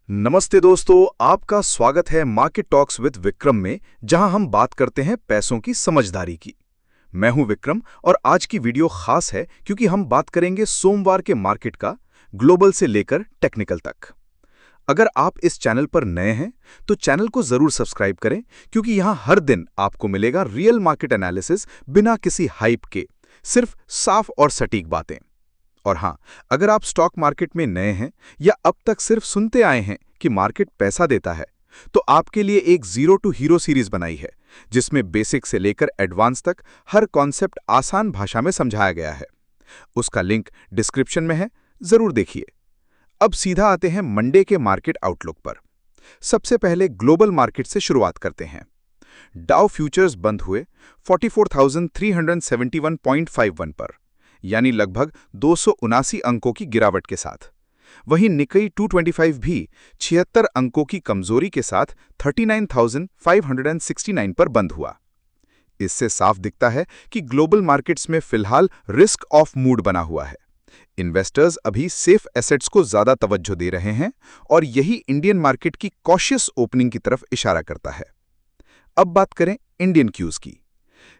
नमस्ते दोस्तों, आपका स्वागत है मार्केट टॉक्स विद विक्रम में, जहां हम बात करते हैं पैसों की समझदारी की। मैं हूं विक्रम और आज की वीडियो खास है क्योंकि हम बात करेंगे सोमवार के मार्केट का, ग्लोबल से लेकर टेक्निकल तक। अगर आप इस चैनल पर नए हैं तो चैनल को जरूर सब्सक्राइब करें क्योंकि यहां हर दिन आपको मिलेगा रियल मार्केट एनालिसिस बिना किसी हाइप के, सिर्फ साफ और सटीक बातें। और हाँ, अगर आप स्टॉक मार्केट में नए हैं या अब तक सिर्फ सुनते आए हैं कि मार्केट पैसा देता है, तो आपके लिए एक जीरो टू हीरो सीरीज बनाई है, जिसमें बेसिक से लेकर एडवांस तक हर कॉन्सेप्ट आसान भाषा में समझाया गया है। उसका लिंक डिस्क्रिप्शन में है, जरूर देखिए। अब सीधा आते हैं मंडे के मार्केट आउटलुक पर। सबसे पहले ग्लोबल मार्केट से शुरुआत करते हैं। डाउ फ्यूचर्स बंद हुए 44,371.51 पर, यानी लगभग 279 अंकों की गिरावट के साथ। वहीं निक्केई 225 भी 76 अंकों की कमजोरी के साथ 39,569 पर बंद हुआ। इससे साफ दिखता है कि ग्लोबल मार्केट्स में फिलहाल रिस्क ऑफ मूड बना हुआ है। इन्वेस्टर्स अभी सेफ एसेट्स को ज्यादा तवज्जो दे रहे हैं और यही इंडियन मार्केट की कॉशियस ओपनिंग की तरफ इशारा करता है। अब बात करें इंडियन क्यूज की।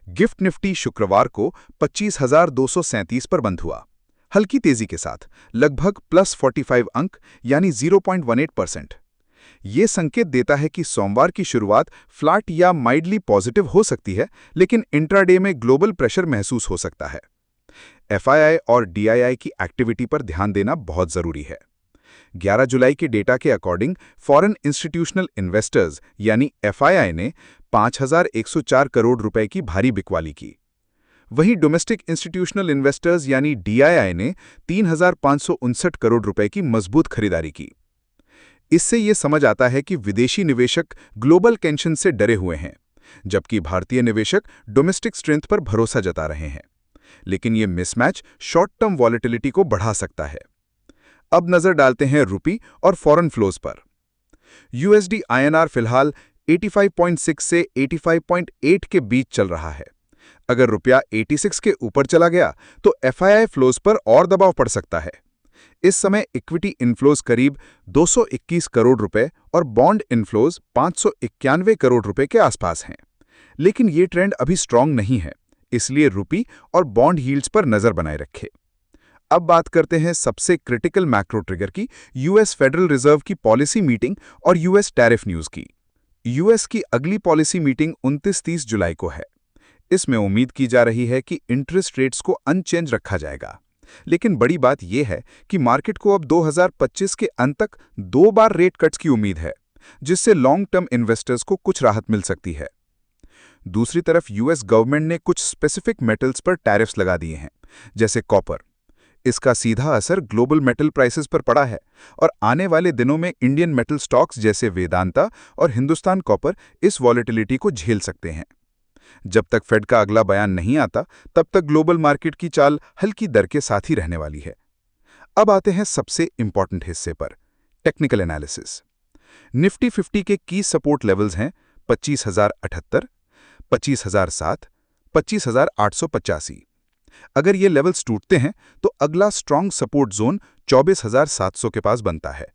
गिफ्ट निफ्टी शुक्रवार को 25,237 पर बंद हुआ, हल्की तेजी के साथ, लगभग +45 अंक यानी 0.18%। ये संकेत देता है कि सोमवार की शुरुआत फ्लैट या माइल्डली पॉजिटिव हो सकती है, लेकिन इंट्राडे में ग्लोबल प्रेशर महसूस हो सकता है। एफआईआई और डीआईआई की एक्टिविटी पर ध्यान देना बहुत जरूरी है। 11 जुलाई के डेटा के अकॉर्डिंग फॉरेन इंस्टीट्यूशनल इन्वेस्टर्स यानी एफआईआई ने 5,104 करोड़ रुपए की भारी बिकवाली की। वहीं डोमेस्टिक इंस्टीट्यूशनल इन्वेस्टर्स यानी डीआईआई ने 3,559 करोड़ रुपए की मजबूत खरीदारी की। इससे ये समझ आता है कि विदेशी निवेशक ग्लोबल टेंशन से डरे हुए हैं, जबकि भारतीय निवेशक डोमेस्टिक स्ट्रेंथ पर भरोसा जता रहे हैं। लेकिन ये मिसमैच शॉर्ट टर्म वॉलेटिलिटी को बढ़ा सकता है। अब नजर डालते हैं रुपी और फॉरेन फ्लोज पर। यूएसडी आईएनआर फिलहाल 85.6 से 85.8 के बीच चल रहा है। अगर रुपया 86 के ऊपर चला गया तो एफआईआई फ्लोज पर और दबाव पड़ सकता है। इस समय इक्विटी इनफ्लोज करीब 221 करोड़ रुपए और बॉन्ड इनफ्लोज 591 करोड़ रुपए के आसपास हैं। लेकिन ये ट्रेंड अभी स्ट्रांग नहीं है, इसलिए रुपी और बॉन्ड यील्ड्स पर नजर बनाए रखें। अब बात करते हैं सबसे क्रिटिकल मैक्रो ट्रिगर की, यूएस फेडरल रिजर्व की पॉलिसी मीटिंग और यूएस टैरिफ न्यूज की। यूएस की अगली पॉलिसी मीटिंग 29-30 जुलाई को है। इसमें उम्मीद की जा रही है कि इंटरेस्ट रेट्स को अनचेंज रखा जाएगा। लेकिन बड़ी बात यह है कि मार्केट को अब 2025 के अंत तक 2 बार रेट कट्स की उम्मीद है, जिससे लॉन्ग टर्म इन्वेस्टर्स को कुछ राहत मिल सकती है। दूसरी तरफ यूएस गवर्नमेंट ने कुछ स्पेसिफिक मेटल्स पर टैरिफ्स लगा दिए हैं, जैसे कॉपर। इसका सीधा असर ग्लोबल मेटल प्राइसेस पर पड़ा है और आने वाले दिनों में इंडियन मेटल स्टॉक्स जैसे वेदांता और हिंदुस्तान कॉपर इस वॉलेटिलिटी को झेल सकते हैं। जब तक फेड का अगला बयान नहीं आता, तब तक ग्लोबल मार्केट की चाल हल्की दर के साथ ही रहने वाली है। अब आते हैं सबसे इंपॉर्टेंट हिस्से पर, टेक्निकल एनालिसिस। निफ्टी 50 के की सपोर्ट लेवल्स हैं 25,078, 25,007, 25,885। अगर ये लेवल्स टूटते हैं तो अगला स्ट्रॉन्ग सपोर्ट जोन 24,700 के पास बनता है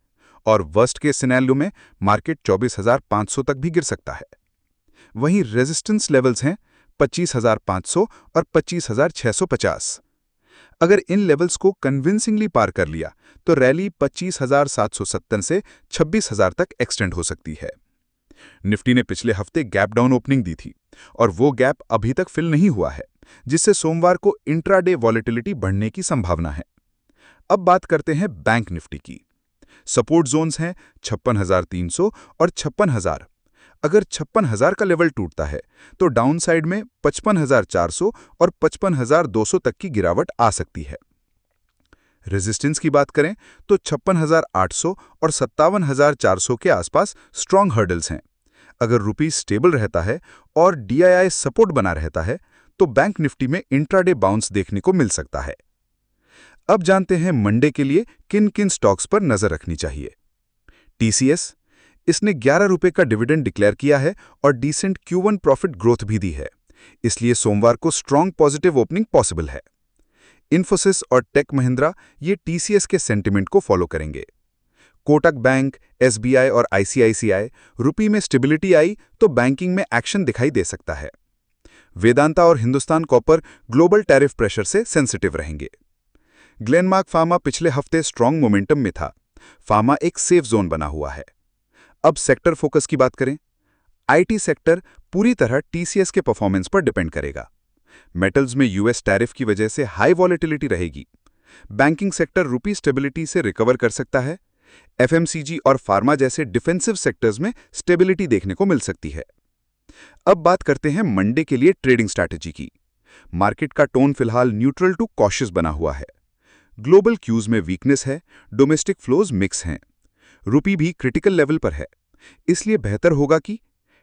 और वर्स्ट के सिनेरियो में मार्केट 24,500 तक भी गिर सकता है। वहीं रेजिस्टेंस लेवल्स हैं 25,500 और 25,650। अगर इन लेवल्स को कन्विंसिंगली पार कर लिया तो रैली 25,770 से 26,000 तक एक्सटेंड हो सकती है। निफ्टी ने पिछले हफ्ते गैप डाउन ओपनिंग दी थी और वो गैप अभी तक फिल नहीं हुआ है, जिससे सोमवार को इंट्राडे वॉलेटिलिटी बढ़ने की संभावना है। अब बात करते हैं बैंक निफ्टी की। सपोर्ट जोन्स हैं 56,300 और 56,000। अगर 56,000 का लेवल टूटता है तो डाउन साइड में 55,400 और 55,200 तक की गिरावट आ सकती है। रेजिस्टेंस की बात करें तो 56,800 और 57,400 के आसपास स्ट्रॉन्ग हर्डल्स हैं। अगर रुपी स्टेबल रहता है और डीआईआई सपोर्ट बना रहता है तो बैंक निफ्टी में इंट्राडे बाउंस देखने को मिल सकता है। अब जानते हैं मंडे के लिए किन किन स्टॉक्स पर नजर रखनी चाहिए। टीसीएस, इसने 11 रुपए का डिविडेंड डिक्लेयर किया है और डिसेंट Q1 प्रॉफिट ग्रोथ भी दी है, इसलिए सोमवार को स्ट्रॉन्ग पॉजिटिव ओपनिंग पॉसिबल है। इन्फोसिस और टेक महिंद्रा ये टीसीएस के सेंटिमेंट को फॉलो करेंगे। कोटक बैंक, SBI और ICICI, रुपये में स्टेबिलिटी आई तो बैंकिंग में एक्शन दिखाई दे सकता है। वेदांता और Hindustan copper global tariff pressure से सेंसिटिव रहेंगे। ग्लेनमार्क फार्मा पिछले हफ्ते स्ट्रॉन्ग मोमेंटम में था। फार्मा एक सेफ जोन बना हुआ है। अब सेक्टर फोकस की बात करें। IT सेक्टर पूरी तरह TCS के परफॉर्मेंस पर डिपेंड करेगा। मेटल्स में US टैरिफ की वजह से हाई वॉलेटिलिटी रहेगी। बैंकिंग सेक्टर रुपी स्टेबिलिटी से रिकवर कर सकता है। FMCG और फार्मा जैसे डिफेंसिव सेक्टर्स में स्टेबिलिटी देखने को मिल सकती है। अब बात करते हैं मंडे के लिए ट्रेडिंग स्ट्रैटेजी की। मार्केट का टोन फिलहाल न्यूट्रल टू कॉशियस बना हुआ है। ग्लोबल क्यूज में वीकनेस है, डोमेस्टिक फ्लोज मिक्स हैं। रुपी भी क्रिटिकल लेवल पर है, इसलिए बेहतर होगा कि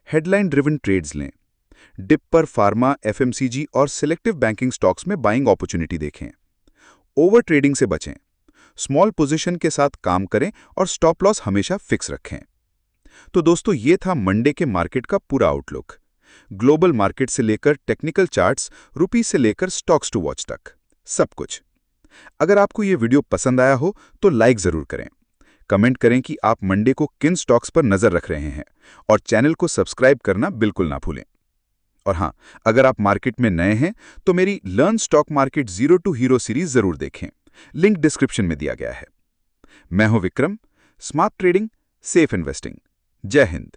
हेडलाइन ड्रिवन ट्रेड्स लें। डिप पर फार्मा, FMCG और सिलेक्टिव बैंकिंग स्टॉक्स में बाइंग अपॉर्चुनिटी देखें। ओवर ट्रेडिंग से बचें। स्मॉल पोजीशन के साथ काम करें और स्टॉप लॉस हमेशा फिक्स रखें। तो दोस्तों, ये था मंडे के मार्केट का पूरा आउटलुक। ग्लोबल मार्केट से लेकर टेक्निकल चार्ट्स, रुपी से लेकर स्टॉक्स टू वॉच तक, सब कुछ। अगर आपको ये वीडियो पसंद आया हो तो लाइक जरूर करें। कमेंट करें कि आप मंडे को किन स्टॉक्स पर नजर रख रहे हैं और चैनल को सब्सक्राइब करना बिल्कुल ना भूलें। और हाँ, अगर आप मार्केट में नए हैं तो मेरी learn stock market zero to hero series जरूर देखें। लिंक डिस्क्रिप्शन में दिया गया है। मैं हूं Vikram, smart trading, safe investing. जय हिंद।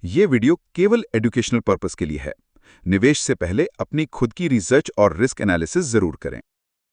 ये वीडियो केवल एजुकेशनल पर्पस के लिए है। निवेश से पहले अपनी खुद की रिसर्च और रिस्क एनालिसिस जरूर करें।